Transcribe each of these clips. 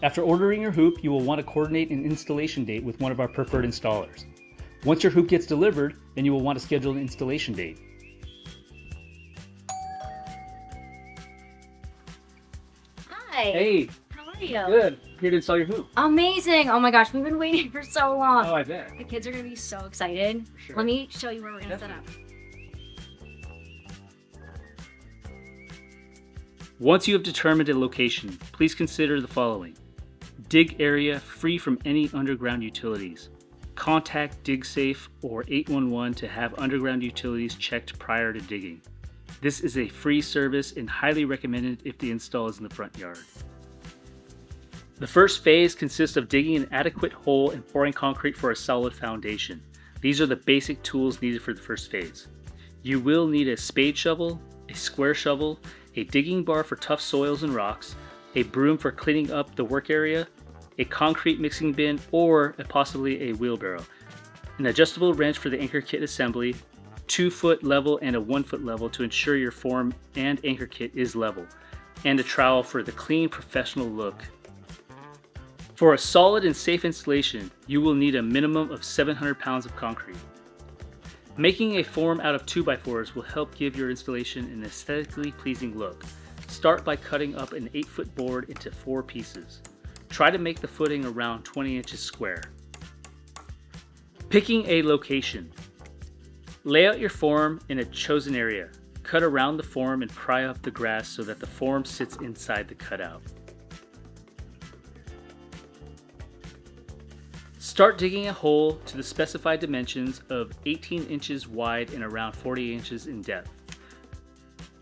After ordering your hoop, you will want to coordinate an installation date with one of our preferred installers. Once your hoop gets delivered, then you will want to schedule an installation date. Hi. Hey. How are you? Good. Here to install your hoop. Amazing. Oh my gosh, we've been waiting for so long. Oh, I bet. The kids are going to be so excited. For sure. Let me show you where we're going to set up. Once you have determined a location, please consider the following. Dig area free from any underground utilities. Contact DigSafe or 811 to have underground utilities checked prior to digging. This is a free service and highly recommended if the install is in the front yard. The first phase consists of digging an adequate hole and pouring concrete for a solid foundation. These are the basic tools needed for the first phase. You will need a spade shovel, a square shovel, a digging bar for tough soils and rocks, a broom for cleaning up the work area, a concrete mixing bin, or possibly a wheelbarrow, an adjustable wrench for the anchor kit assembly, 2-foot level and a 1-foot level to ensure your form and anchor kit is level, and a trowel for the clean, professional look. For a solid and safe installation, you will need a minimum of 700 pounds of concrete. Making a form out of 2x4s will help give your installation an aesthetically pleasing look. Start by cutting up an 8-foot board into 4 pieces. Try to make the footing around 20 inches square. Picking a location. Lay out your form in a chosen area. Cut around the form and pry up the grass so that the form sits inside the cutout. Start digging a hole to the specified dimensions of 18 inches wide and around 40 inches in depth.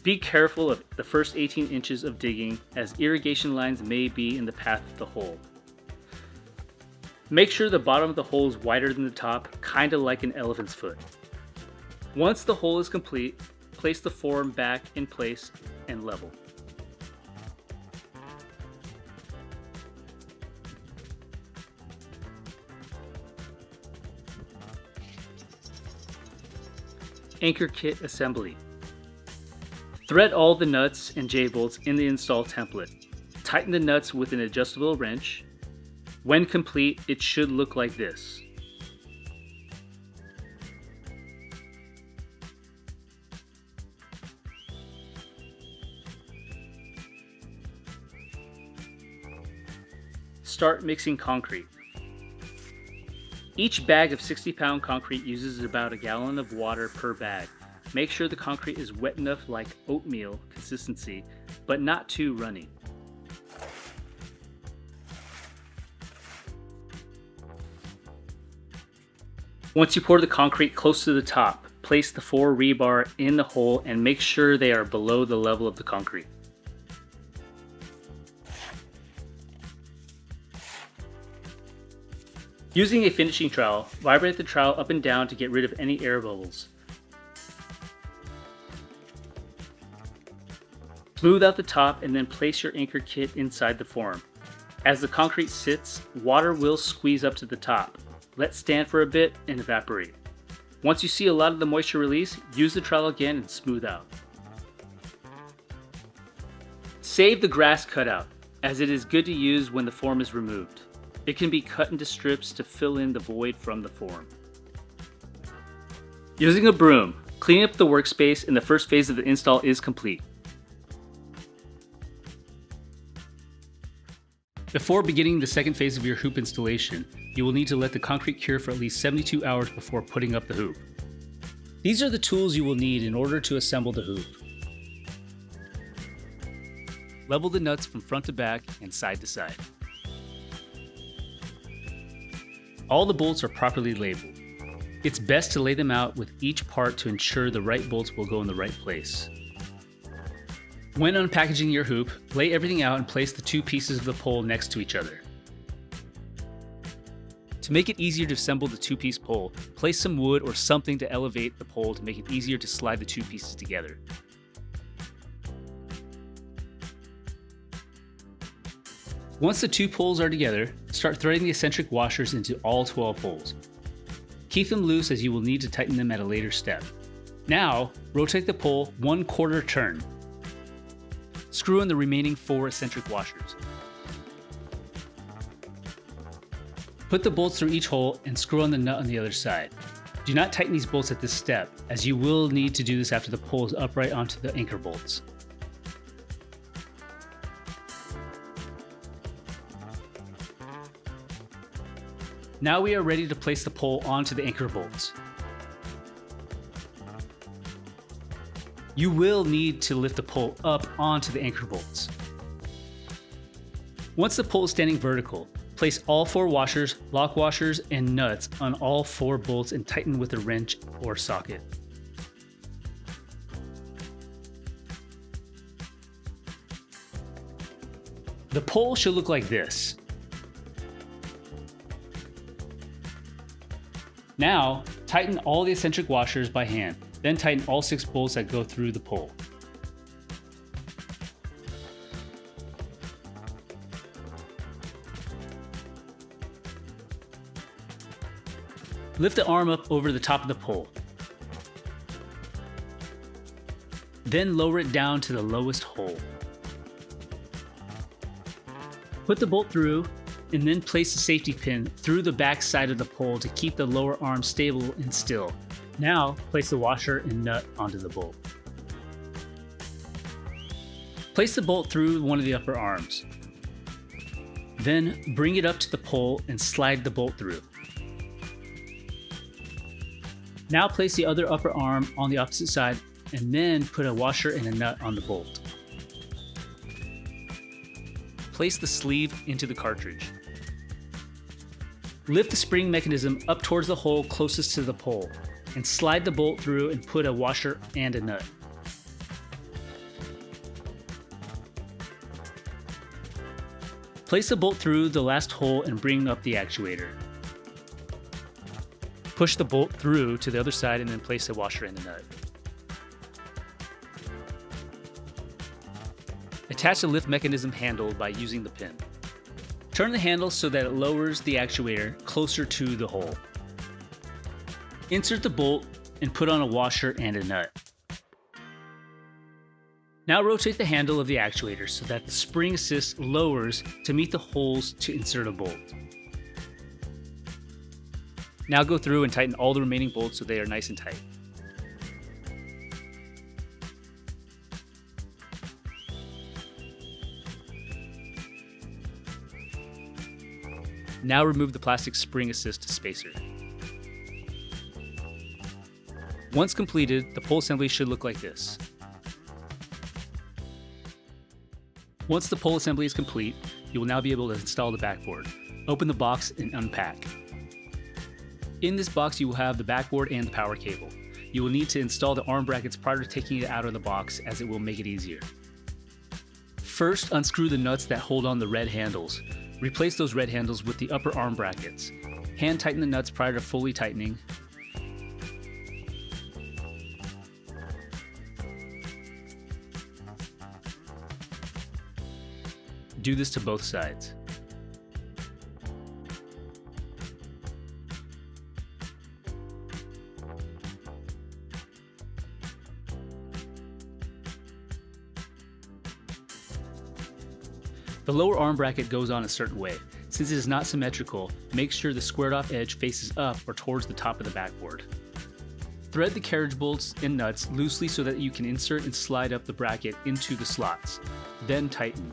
Be careful of the first 18 inches of digging, as irrigation lines may be in the path of the hole. Make sure the bottom of the hole is wider than the top, kinda like an elephant's foot. Once the hole is complete, place the form back in place and level. Anchor kit assembly. Thread all the nuts and J-bolts in the install template. Tighten the nuts with an adjustable wrench. When complete, it should look like this. Start mixing concrete. Each bag of 60-pound concrete uses about a gallon of water per bag. Make sure the concrete is wet enough like oatmeal consistency, but not too runny. Once you pour the concrete close to the top, place the 4 rebar in the hole and make sure they are below the level of the concrete. Using a finishing trowel, vibrate the trowel up and down to get rid of any air bubbles. Smooth out the top and then place your anchor kit inside the form. As the concrete sits, water will squeeze up to the top. Let stand for a bit and evaporate. Once you see a lot of the moisture release, use the trowel again and smooth out. Save the grass cutout, as it is good to use when the form is removed. It can be cut into strips to fill in the void from the form. Using a broom, clean up the workspace and the first phase of the install is complete. Before beginning the second phase of your hoop installation, you will need to let the concrete cure for at least 72 hours before putting up the hoop. These are the tools you will need in order to assemble the hoop. Level the nuts from front to back and side to side. All the bolts are properly labeled. It's best to lay them out with each part to ensure the right bolts will go in the right place. When unpackaging your hoop, lay everything out and place the 2 pieces of the pole next to each other. To make it easier to assemble the 2-piece pole, place some wood or something to elevate the pole to make it easier to slide the 2 pieces together. Once the 2 poles are together, start threading the eccentric washers into all 12 poles. Keep them loose as you will need to tighten them at a later step. Now, rotate the pole 1/4 turn. Screw in the remaining 4 eccentric washers. Put the bolts through each hole and screw on the nut on the other side. Do not tighten these bolts at this step, as you will need to do this after the pole is upright onto the anchor bolts. Now we are ready to place the pole onto the anchor bolts. You will need to lift the pole up onto the anchor bolts. Once the pole is standing vertical, place all 4 washers, lock washers, and nuts on all 4 bolts and tighten with a wrench or socket. The pole should look like this. Now, tighten all the eccentric washers by hand, then tighten all 6 bolts that go through the pole. Lift the arm up over the top of the pole. Then lower it down to the lowest hole. Put the bolt through and then place the safety pin through the back side of the pole to keep the lower arm stable and still. Now, place the washer and nut onto the bolt. Place the bolt through one of the upper arms. Then bring it up to the pole and slide the bolt through. Now place the other upper arm on the opposite side and then put a washer and a nut on the bolt. Place the sleeve into the cartridge. Lift the spring mechanism up towards the hole closest to the pole and slide the bolt through and put a washer and a nut. Place the bolt through the last hole and bring up the actuator. Push the bolt through to the other side and then place a washer and a nut. Attach the lift mechanism handle by using the pin. Turn the handle so that it lowers the actuator closer to the hole. Insert the bolt and put on a washer and a nut. Now rotate the handle of the actuator so that the spring assist lowers to meet the holes to insert a bolt. Now go through and tighten all the remaining bolts so they are nice and tight. Now remove the plastic spring assist spacer. Once completed, the pole assembly should look like this. Once the pole assembly is complete, you will now be able to install the backboard. Open the box and unpack. In this box, you will have the backboard and the power cable. You will need to install the arm brackets prior to taking it out of the box, as it will make it easier. First, unscrew the nuts that hold on the red handles. Replace those red handles with the upper arm brackets. Hand tighten the nuts prior to fully tightening. Do this to both sides. The lower arm bracket goes on a certain way. Since it is not symmetrical, make sure the squared off edge faces up or towards the top of the backboard. Thread the carriage bolts and nuts loosely so that you can insert and slide up the bracket into the slots. Then tighten.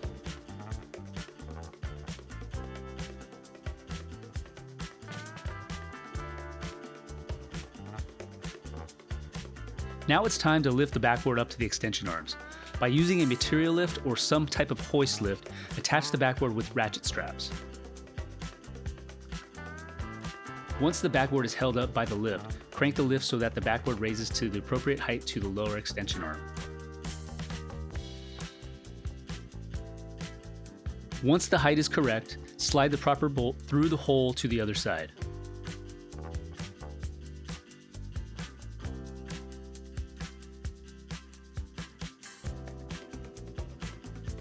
Now it's time to lift the backboard up to the extension arms. By using a material lift or some type of hoist lift, attach the backboard with ratchet straps. Once the backboard is held up by the lift, crank the lift so that the backboard raises to the appropriate height to the lower extension arm. Once the height is correct, slide the proper bolt through the hole to the other side.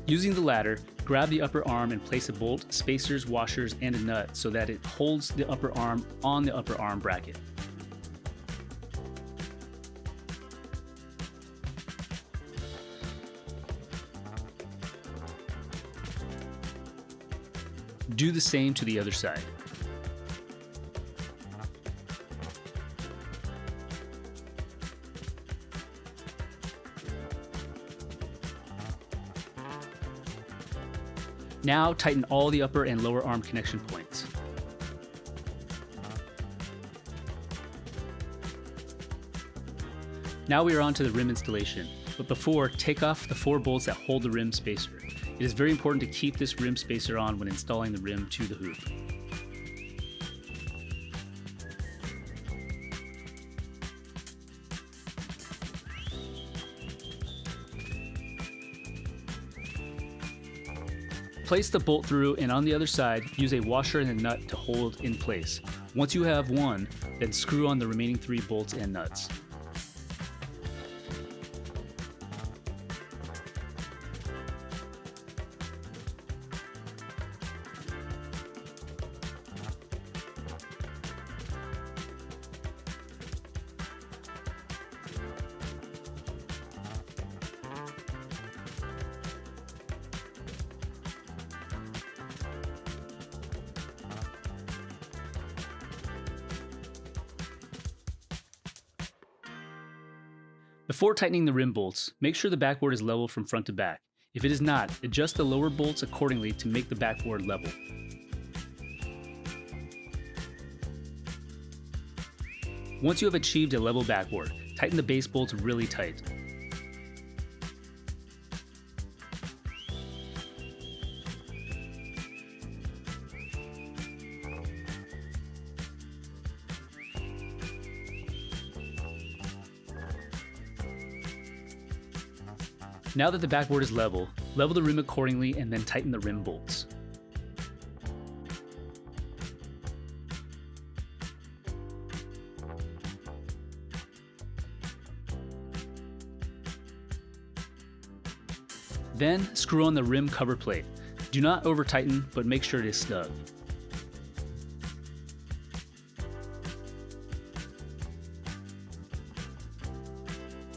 Using the ladder, grab the upper arm and place a bolt, spacers, washers, and a nut so that it holds the upper arm on the upper arm bracket. Do the same to the other side. Now tighten all the upper and lower arm connection points. Now we are on to the rim installation, but before, take off the 4 bolts that hold the rim spacer. It is very important to keep this rim spacer on when installing the rim to the hoop. Place the bolt through, and on the other side, use a washer and a nut to hold in place. Once you have one, then screw on the remaining 3 bolts and nuts. Before tightening the rim bolts, make sure the backboard is level from front to back. If it is not, adjust the lower bolts accordingly to make the backboard level. Once you have achieved a level backboard, tighten the base bolts really tight. Now that the backboard is level the rim accordingly and then tighten the rim bolts. Then screw on the rim cover plate. Do not over tighten, but make sure it is snug.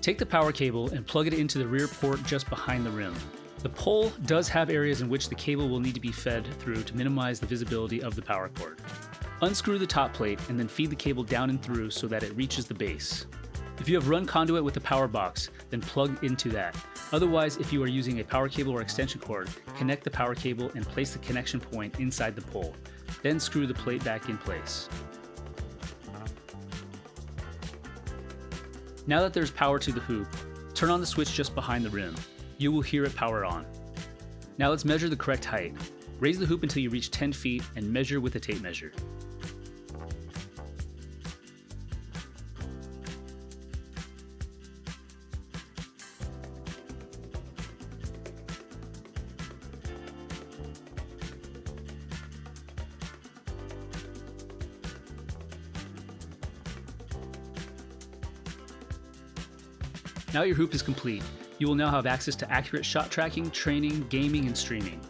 Take the power cable and plug it into the rear port just behind the rim. The pole does have areas in which the cable will need to be fed through to minimize the visibility of the power cord. Unscrew the top plate and then feed the cable down and through so that it reaches the base. If you have run conduit with the power box, then plug into that. Otherwise, if you are using a power cable or extension cord, connect the power cable and place the connection point inside the pole. Then screw the plate back in place. Now that there's power to the hoop, turn on the switch just behind the rim. You will hear it power on. Now let's measure the correct height. Raise the hoop until you reach 10 feet and measure with a tape measure. Now your hoop is complete. You will now have access to accurate shot tracking, training, gaming, and streaming.